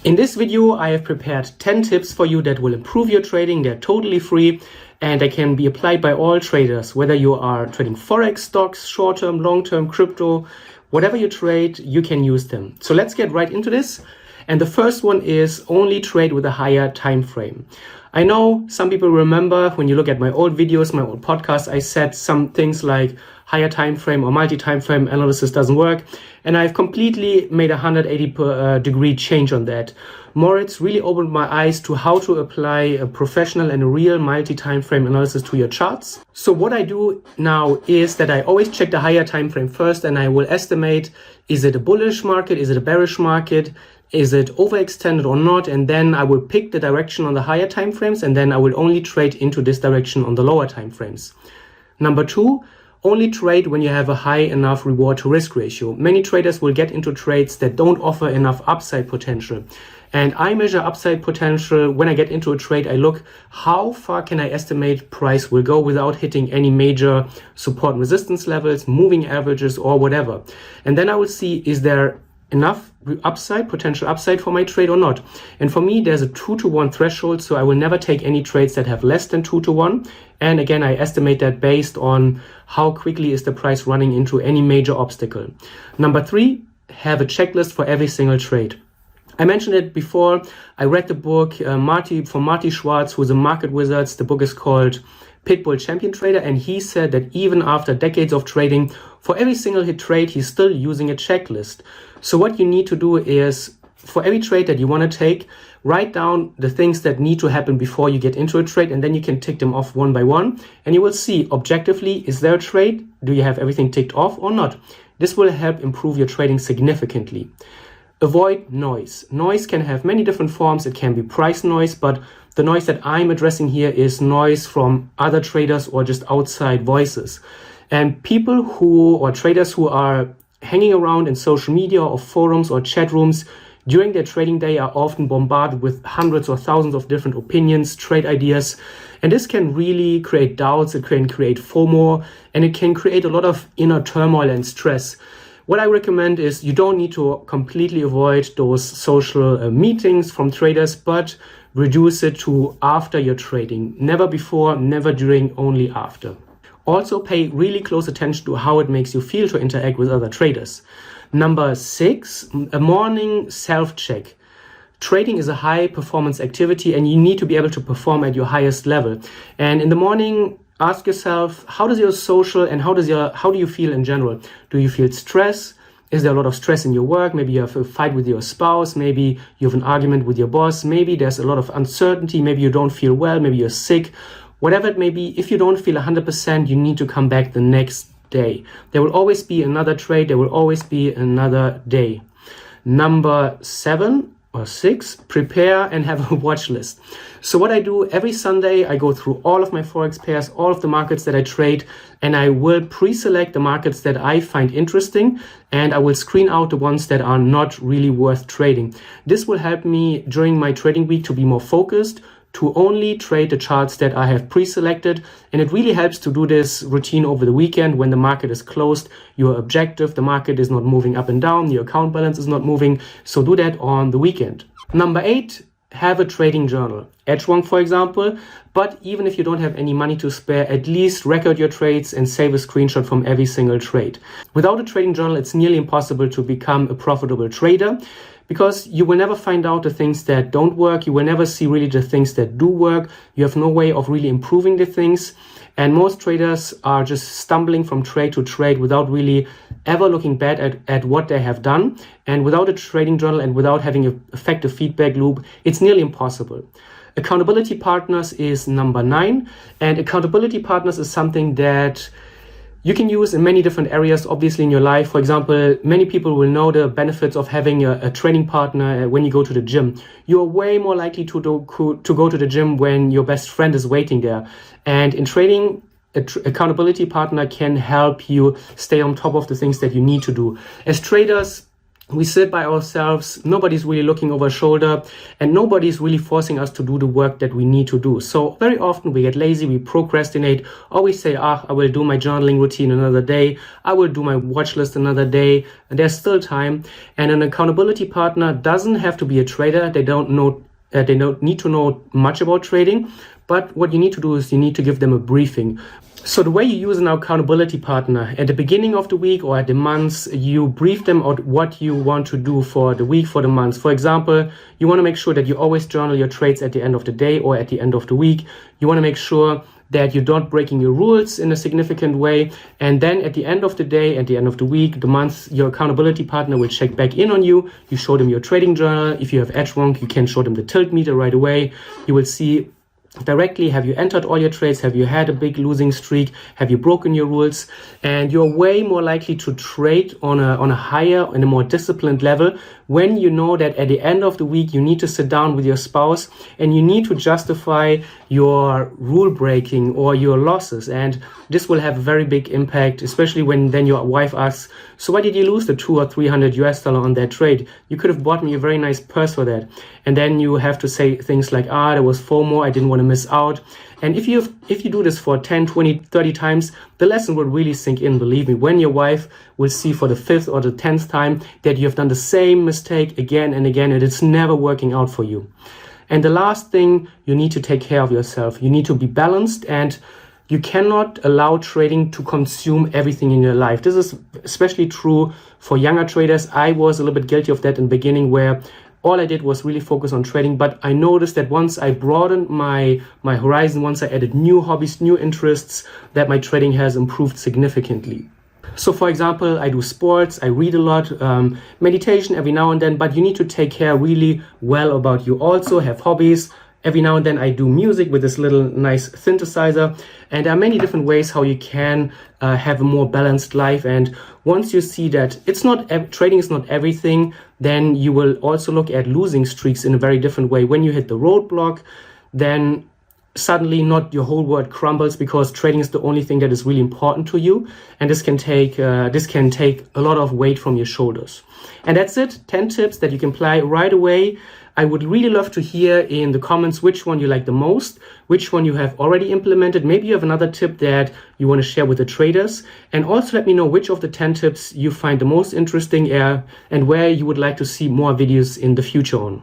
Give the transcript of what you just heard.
In this video, I have prepared 10 tips for you that will improve your trading. They're totally free and they can be applied by all traders, whether you are trading Forex, stocks, short-term, long-term, crypto, whatever you trade, you can use them. So let's get right into this. And the first one is only trade with a higher time frame. I know some people remember when you look at my old videos, my old podcasts, I said some things like higher time frame or multi-time frame analysis doesn't work. And I've completely made a 180 degree change on that. Moritz really opened my eyes to how to apply a professional and a real multi-time frame analysis to your charts. So what I do now is that I always check the higher time frame first, and I will estimate, is it a bullish market? Is it a bearish market? Is it overextended or not? And then I will pick the direction on the higher time frames, and then I will only trade into this direction on the lower time frames. Number two, only trade when you have a high enough reward to risk ratio. Many traders will get into trades that don't offer enough upside potential. And I measure upside potential. When I get into a trade, I look how far can I estimate price will go without hitting any major support and resistance levels, moving averages or whatever. And then I will see, is there enough upside, potential upside for my trade or not? And for me, there's a 2-to-1 threshold, so I will never take any trades that have less than 2-to-1. And again, I estimate that based on how quickly is the price running into any major obstacle. Number three, have a checklist for every single trade. I mentioned it before. I read the book from Marty Schwartz, who's a market wizard. The book is called Pitbull Champion Trader, and he said that even after decades of trading, for every single hit trade, he's still using a checklist. So what you need to do is, for every trade that you want to take, write down the things that need to happen before you get into a trade, and then you can tick them off one by one, and you will see objectively, is there a trade? Do you have everything ticked off or not? This will help improve your trading significantly. Avoid noise. Noise can have many different forms. It can be price noise, but the noise that I'm addressing here is noise from other traders or just outside voices. And people or traders who are hanging around in social media or forums or chat rooms during their trading day are often bombarded with hundreds or thousands of different opinions, trade ideas. And this can really create doubts. It can create FOMO, and it can create a lot of inner turmoil and stress. What I recommend is you don't need to completely avoid those social meetings from traders, but reduce it to after you're trading. Never before, never during, only after. Also pay really close attention to how it makes you feel to interact with other traders. Number 6, a morning self-check. Trading is a high performance activity and you need to be able to perform at your highest level. And in the morning, ask yourself, how does your social and how do you feel in general? Do you feel stress? Is there a lot of stress in your work? Maybe you have a fight with your spouse. Maybe you have an argument with your boss. Maybe there's a lot of uncertainty. Maybe you don't feel well. Maybe you're sick. Whatever it may be, if you don't feel 100%, you need to come back the next day. There will always be another trade. There will always be another day. Number 7 or 6, prepare and have a watch list. So what I do every Sunday, I go through all of my Forex pairs, all of the markets that I trade, and I will pre-select the markets that I find interesting, and I will screen out the ones that are not really worth trading. This will help me during my trading week to be more focused, to only trade the charts that I have pre-selected. And it really helps to do this routine over the weekend when the market is closed. Your objective, the market is not moving up and down, your account balance is not moving. So do that on the weekend. Number 8, have a trading journal. H1, for example. But even if you don't have any money to spare, at least record your trades and save a screenshot from every single trade. Without a trading journal, it's nearly impossible to become a profitable trader, because you will never find out the things that don't work. You will never see really the things that do work. You have no way of really improving the things. And most traders are just stumbling from trade to trade without really ever looking back at what they have done. And without a trading journal and without having an effective feedback loop, it's nearly impossible. Accountability partners is number 9. And accountability partners is something that you can use in many different areas, obviously, in your life. For example, many people will know the benefits of having a training partner when you go to the gym. You're way more likely to go to the gym when your best friend is waiting there. And in trading, an accountability partner can help you stay on top of the things that you need to do. As traders, We sit by ourselves, nobody's really looking over our shoulder, and nobody's really forcing us to do the work that we need to do. So very often we get lazy, we procrastinate, or we say, I will do my journaling routine another day, I will do my watch list another day, and there's still time. And an accountability partner doesn't have to be a trader. They don't need to know much about trading, but what you need to do is you need to give them a briefing. So the way you use an accountability partner, at the beginning of the week or at the months, you brief them out what you want to do for the week, for the month. For example, you want to make sure that you always journal your trades at the end of the day or at the end of the week. You want to make sure that you're not breaking your rules in a significant way. And then at the end of the day, at the end of the week, the month, your accountability partner will check back in on you. You show them your trading journal. If you have edge wonk, you can show them the tilt meter right away. You will see directly, have you entered all your trades? Have you had a big losing streak? Have you broken your rules? And you're way more likely to trade on a higher and a more disciplined level when you know that at the end of the week you need to sit down with your spouse and you need to justify your rule breaking or your losses. And this will have a very big impact, especially when then your wife asks, so why did you lose the $200 or $300 US on that trade? You could have bought me a very nice purse for that. And then you have to say things like, there was FOMO, I didn't want to miss out. And if you do this for 10, 20, 30 times, the lesson will really sink in, believe me. When your wife will see for the 5th or the 10th time that you have done the same mistake again and again, and it's never working out for you. And the last thing, you need to take care of yourself. You need to be balanced, and you cannot allow trading to consume everything in your life. This is especially true for younger traders. I was a little bit guilty of that in the beginning, where all I did was really focus on trading. But I noticed that once I broadened my horizon, once I added new hobbies, new interests, that my trading has improved significantly. So for example, I do sports, I read a lot, meditation every now and then, but you need to take care really well about you. Also have hobbies. Every now and then I do music with this little nice synthesizer, and there are many different ways how you can have a more balanced life. And once you see that trading is not everything, then you will also look at losing streaks in a very different way. When you hit the roadblock, then suddenly not your whole world crumbles, because trading is the only thing that is really important to you, and this can take a lot of weight from your shoulders. And that's it, 10 tips that you can apply right away. I would really love to hear in the comments which one you like the most, which one you have already implemented. Maybe you have another tip that you want to share with the traders. And also let me know which of the 10 tips you find the most interesting and where you would like to see more videos in the future on.